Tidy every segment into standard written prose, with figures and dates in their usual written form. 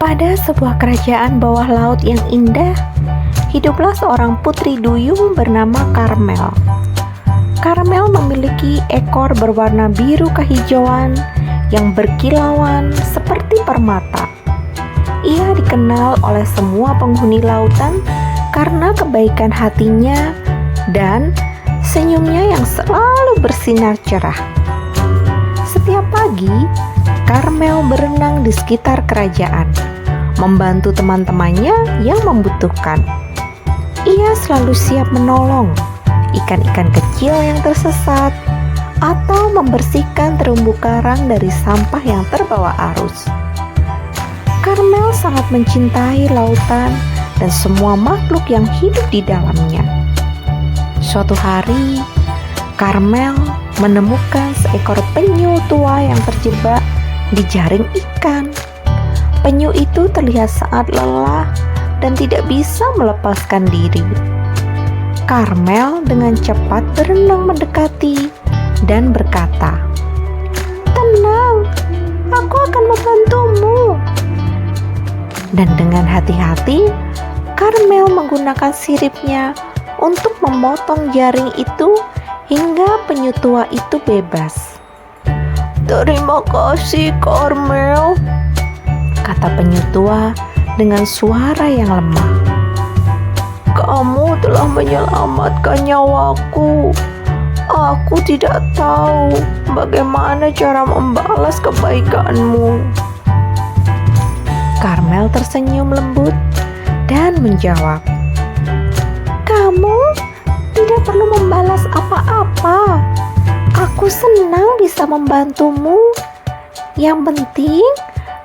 Pada sebuah kerajaan bawah laut yang indah, hiduplah seorang putri duyung bernama Carmel. Carmel memiliki ekor berwarna biru kehijauan yang berkilauan seperti permata. Ia dikenal oleh semua penghuni lautan karena kebaikan hatinya dan senyumnya yang selalu bersinar cerah. Setiap pagi, Carmel berenang di sekitar kerajaan, membantu teman-temannya yang membutuhkan. Ia selalu siap menolong ikan-ikan kecil yang tersesat atau membersihkan terumbu karang dari sampah yang terbawa arus. Carmel sangat mencintai lautan dan semua makhluk yang hidup di dalamnya. Suatu hari, Carmel menemukan seekor penyu tua yang terjebak di jaring ikan. Penyu itu terlihat sangat lelah dan tidak bisa melepaskan diri. Carmel dengan cepat berenang mendekati dan berkata, "Tenang, aku akan membantumu." Dan dengan hati-hati, Carmel menggunakan siripnya untuk memotong jaring itu hingga penyu tua itu bebas. "Terima kasih, Carmel," kata penyu tua dengan suara yang lemah. "Kamu telah menyelamatkan nyawaku. Aku tidak tahu bagaimana cara membalas kebaikanmu." Carmel tersenyum lembut dan menjawab, "Kamu tidak perlu membalas apa-apa. Aku senang bisa membantumu. Yang penting,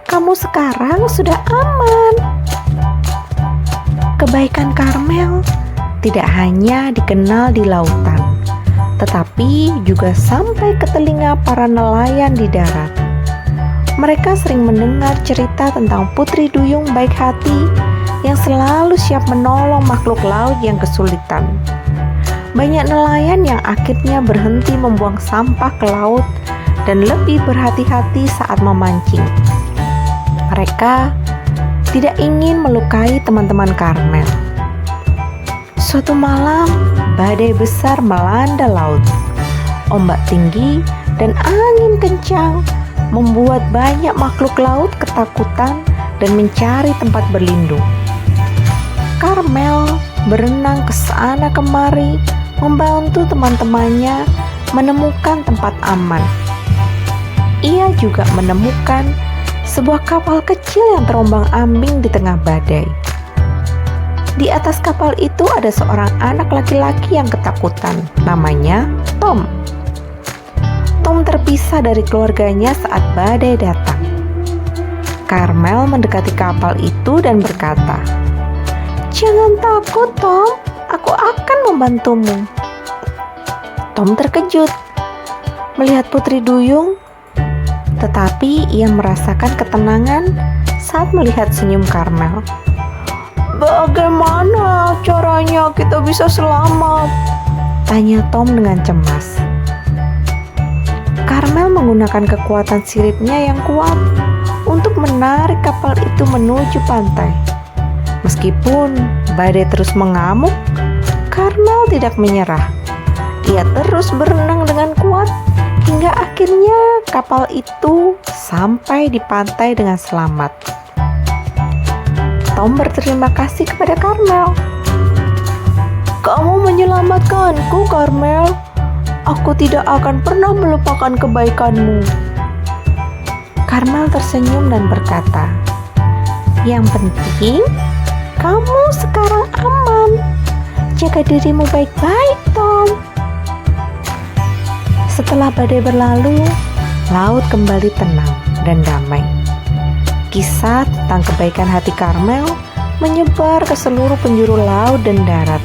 kamu sekarang sudah aman." Kebaikan Carmel tidak hanya dikenal di lautan, tetapi juga sampai ke telinga para nelayan di darat. Mereka sering mendengar cerita tentang putri duyung baik hati yang selalu siap menolong makhluk laut yang kesulitan. Banyak nelayan yang akhirnya berhenti membuang sampah ke laut dan lebih berhati-hati saat memancing. Mereka tidak ingin melukai teman-teman Carmel. Suatu malam, badai besar melanda laut. Ombak tinggi dan angin kencang membuat banyak makhluk laut ketakutan dan mencari tempat berlindung. Carmel berenang ke sana kemari, membantu teman-temannya menemukan tempat aman. Ia juga menemukan sebuah kapal kecil yang terombang-ambing di tengah badai. Di atas kapal itu ada seorang anak laki-laki yang ketakutan, namanya Tom. Tom terpisah dari keluarganya saat badai datang. Carmel mendekati kapal itu dan berkata, "Jangan takut, Tom. Aku akan membantumu." Tom terkejut melihat putri duyung, tetapi ia merasakan ketenangan saat melihat senyum Carmel. "Bagaimana caranya kita bisa selamat?" tanya Tom dengan cemas. Carmel menggunakan kekuatan siripnya yang kuat untuk menarik kapal itu menuju pantai. Meskipun badai terus mengamuk, Carmel tidak menyerah. Ia terus berenang dengan kuat hingga akhirnya kapal itu sampai di pantai dengan selamat. Tom berterima kasih kepada Carmel. "Kamu menyelamatkanku, Carmel. Aku tidak akan pernah melupakan kebaikanmu." Carmel tersenyum dan berkata, "Yang penting, kamu sekarang aman. Jaga dirimu baik-baik, Tom." Setelah badai berlalu, laut kembali tenang dan damai. Kisah tentang kebaikan hati Carmel menyebar ke seluruh penjuru laut dan darat.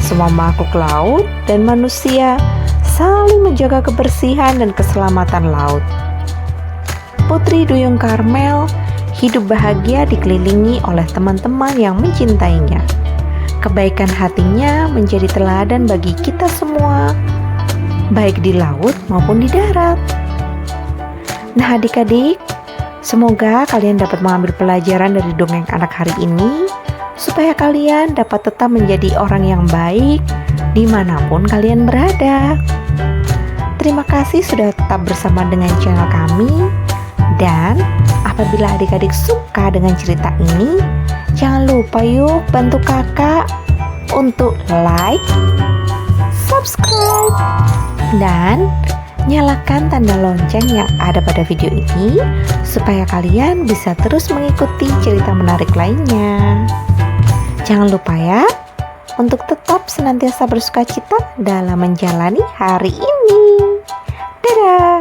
Semua makhluk laut dan manusia saling menjaga kebersihan dan keselamatan laut. Putri duyung Carmel hidup bahagia dikelilingi oleh teman-teman yang mencintainya. Kebaikan hatinya menjadi teladan bagi kita semua, baik di laut maupun di darat. Nah adik-adik, Semoga kalian dapat mengambil pelajaran dari dongeng anak hari ini, supaya kalian dapat tetap menjadi orang yang baik dimanapun kalian berada. Terima kasih sudah tetap bersama dengan channel kami. Dan apabila adik-adik suka dengan cerita ini, jangan lupa yuk bantu kakak untuk like, subscribe, dan nyalakan tanda lonceng yang ada pada video ini supaya kalian bisa terus mengikuti cerita menarik lainnya. Jangan lupa ya untuk tetap senantiasa bersukacita dalam menjalani hari ini. Dadah!